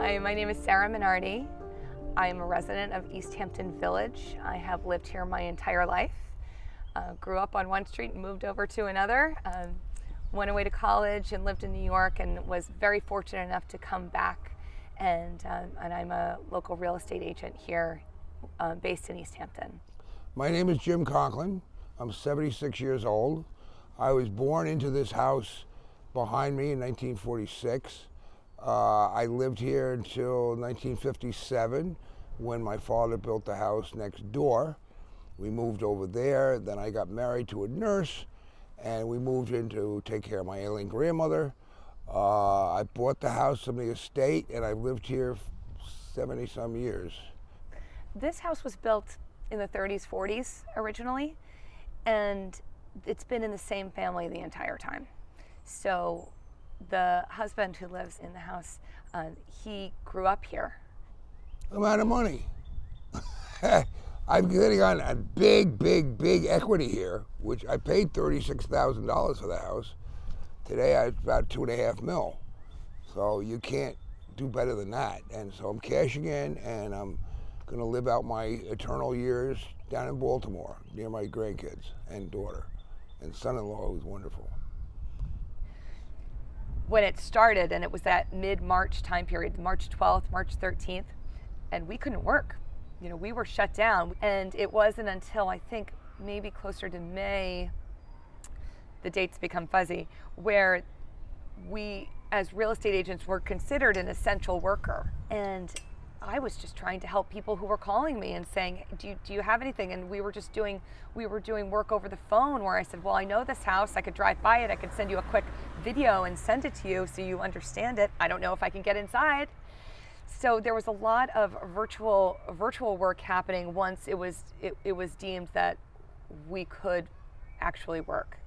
Hi, my name is Sarah Minardi. I'm a resident of East Hampton Village. I have lived here my entire life. Grew up on one street and moved over to another. Went away to college and lived in New York and was very fortunate enough to come back. And I'm a local real estate agent here based in East Hampton. My name is Jim Conklin. I'm 76 years old. I was born into this house behind me in 1946. I lived here until 1957 when my father built the house next door. We moved over there, then I got married to a nurse and we moved in to take care of my ailing grandmother. I bought the house from the estate and I've lived here 70 some years. This house was built in the 30s, 40s originally, and it's been in the same family the entire time. So the husband who lives in the house, he grew up here. I'm out of money. I'm getting on a big equity here, which I paid $36,000 for the house. Today it's about $2.5 million. So you can't do better than that. And so I'm cashing in and I'm gonna live out my eternal years down in Baltimore, near my grandkids and daughter and son-in-law who's wonderful. When it started, and it was that mid-March time period, March 12th, March 13th, and we couldn't work. You know, we were shut down, and it wasn't until I think maybe closer to May, the dates become fuzzy, where we, as real estate agents, were considered an essential worker. And I was just trying to help people who were calling me and saying, do you have anything? And we were doing work over the phone where I said, well, I know this house, I could drive by it, I could send you a quick video and send it to you so you understand it. I don't know if I can get inside. So there was a lot of virtual work happening once it was deemed that we could actually work.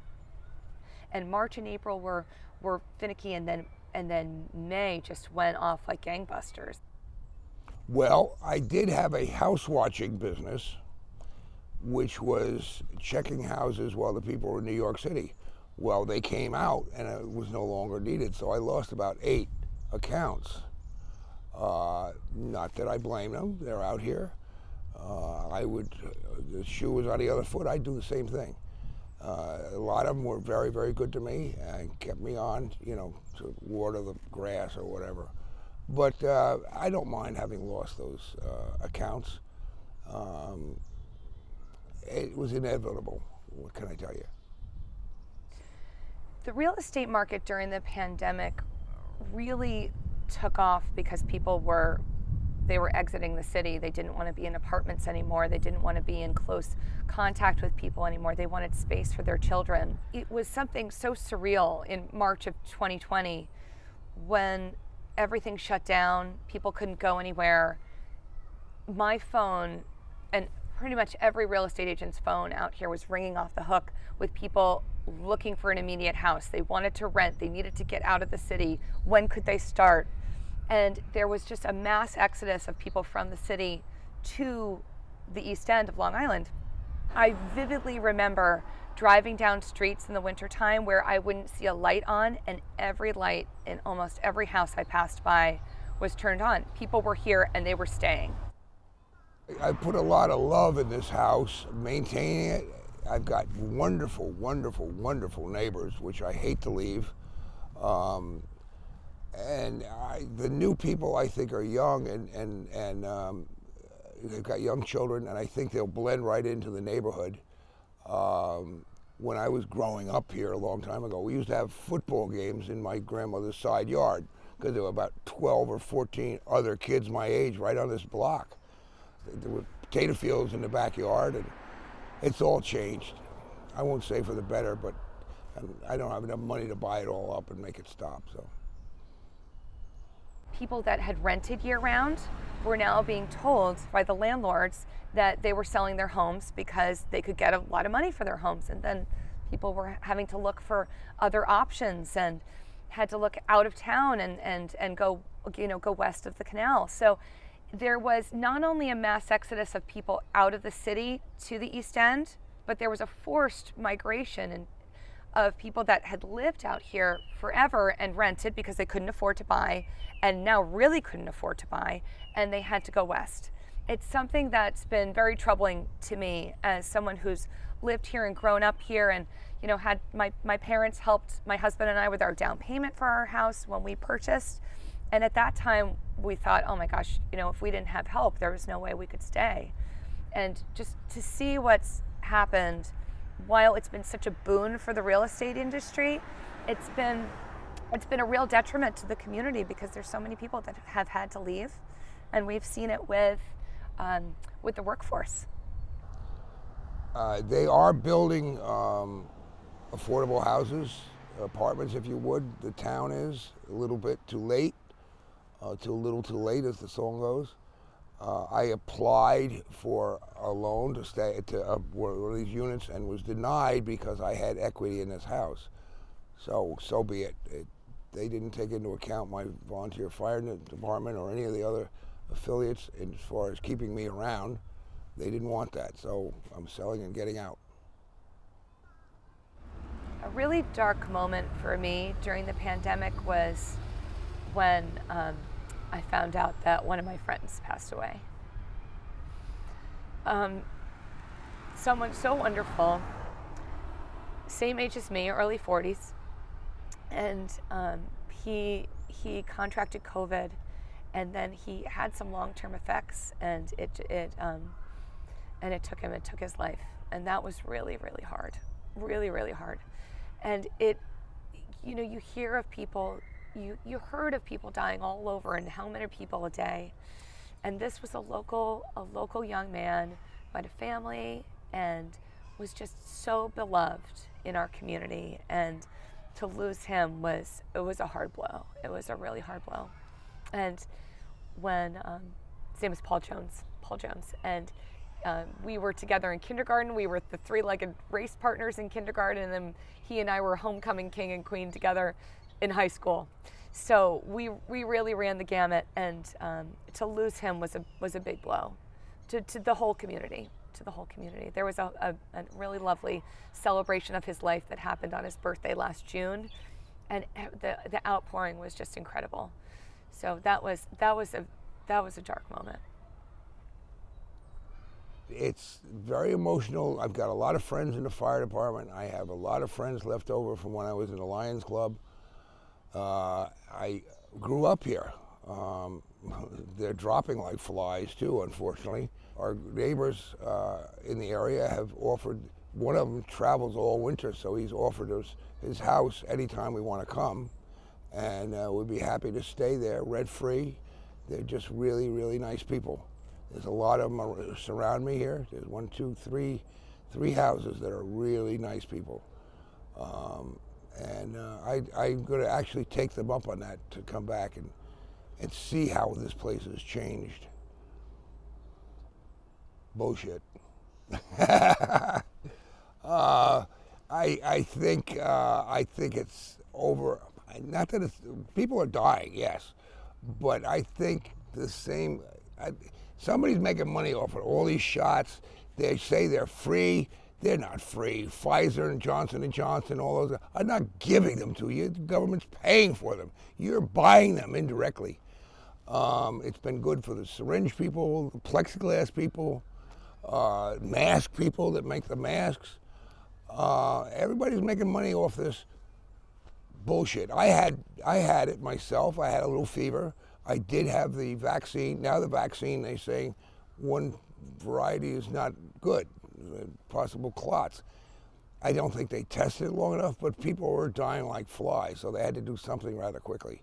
And March and April were finicky, and then May just went off like gangbusters. Well, I did have a house watching business, which was checking houses while the people were in New York City. Well, they came out and it was no longer needed, so I lost about 8 accounts. Not that I blame them, they're out here. The shoe was on the other foot, I'd do the same thing. A lot of them were very good to me and kept me on, you know, to water the grass or whatever. But I don't mind having lost those accounts. It was inevitable, what can I tell you? The real estate market during the pandemic really took off because people were exiting the city. They didn't want to be in apartments anymore. They didn't want to be in close contact with people anymore. They wanted space for their children. It was something so surreal in March of 2020 when everything shut down, people couldn't go anywhere. My phone, and pretty much every real estate agent's phone out here, was ringing off the hook with people looking for an immediate house. They wanted to rent, they needed to get out of the city. When could they start? And there was just a mass exodus of people from the city to the East End of Long Island. I vividly remember driving down streets in the wintertime where I wouldn't see a light on, and every light in almost every house I passed by was turned on. People were here and they were staying. I put a lot of love in this house, maintaining it. I've got wonderful neighbors, which I hate to leave. And the new people, I think, are young and they've got young children, and I think they'll blend right into the neighborhood. When I was growing up here a long time ago, we used to have football games in my grandmother's side yard because there were about 12 or 14 other kids my age right on this block. There were potato fields in the backyard, and it's all changed. I won't say for the better, but I don't have enough money to buy it all up and make it stop. So. People that had rented year-round were now being told by the landlords that they were selling their homes because they could get a lot of money for their homes, and then people were having to look for other options and had to look out of town and go west of the canal. So there was not only a mass exodus of people out of the city to the East End, but there was a forced migration of people that had lived out here forever and rented because they couldn't afford to buy, and now really couldn't afford to buy, and they had to go west. It's something that's been very troubling to me as someone who's lived here and grown up here, and had my parents helped my husband and I with our down payment for our house when we purchased. And at that time we thought, oh my gosh, if we didn't have help, there was no way we could stay. And just to see what's happened, while it's been such a boon for the real estate industry, it's been a real detriment to the community because there's so many people that have had to leave, and we've seen it with the workforce. They are building affordable houses, apartments, if you would. The town is a little bit too late, too little too late, as the song goes. I applied for a loan to stay to one of these units and was denied because I had equity in this house. So be it. They didn't take into account my volunteer fire department or any of the other affiliates as far as keeping me around. They didn't want that, so I'm selling and getting out. A really dark moment for me during the pandemic was when I found out that one of my friends passed away. Someone so wonderful, same age as me, early 40s, and he contracted COVID, and then he had some long-term effects, and it took his life, and that was really, really hard, really, really hard. And you hear of people. You heard of people dying all over, and how many people a day. And this was a local young man who had a family and was just so beloved in our community. And to lose him was a hard blow. It was a really hard blow. And when his name was Paul Jones, and we were together in kindergarten. We were the three-legged race partners in kindergarten, and then he and I were homecoming king and queen together in high school. So we really ran the gamut, and to lose him was a big blow to the whole community. There was a really lovely celebration of his life that happened on his birthday last June, and the outpouring was just incredible. So that was a dark moment. It's very emotional. I've got a lot of friends in the fire department. I have a lot of friends left over from when I was in the Lions Club. I grew up here. They're dropping like flies too, unfortunately. Our neighbors in the area have offered, one of them travels all winter, so he's offered us his house anytime we want to come. And we'd be happy to stay there rent-free. They're just really, really nice people. There's a lot of them surround me here. There's one, two, three houses that are really nice people. And I'm going to actually take them up on that to come back and see how this place has changed. Bullshit. I think it's over. Not that people are dying, yes, but I think the same. Somebody's making money off of all these shots. They say they're free. They're not free. Pfizer and Johnson & Johnson, all those are not giving them to you. The government's paying for them. You're buying them indirectly. It's been good for the syringe people, the plexiglass people, mask people that make the masks. Everybody's making money off this bullshit. I had it myself. I had a little fever. I did have the vaccine. Now the vaccine, they say one variety is not good, possible clots. I don't think they tested it long enough, but people were dying like flies, so they had to do something rather quickly.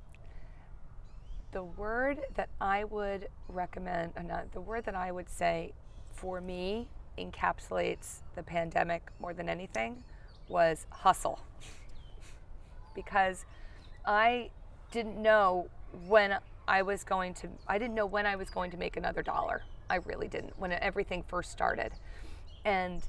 The word that I would recommend, the word that I would say for me encapsulates the pandemic more than anything was hustle. Because I didn't know when I was going to make another dollar. I really didn't, when everything first started. And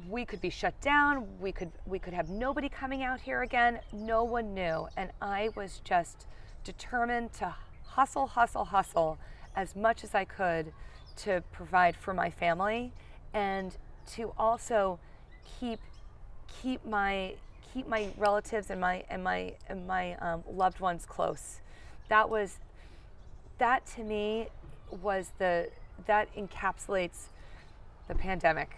we could be shut down, we could have nobody coming out here again. No one knew. And I was just determined to hustle as much as I could to provide for my family, and to also keep my keep my relatives and my loved ones close. That to me was that encapsulates the pandemic.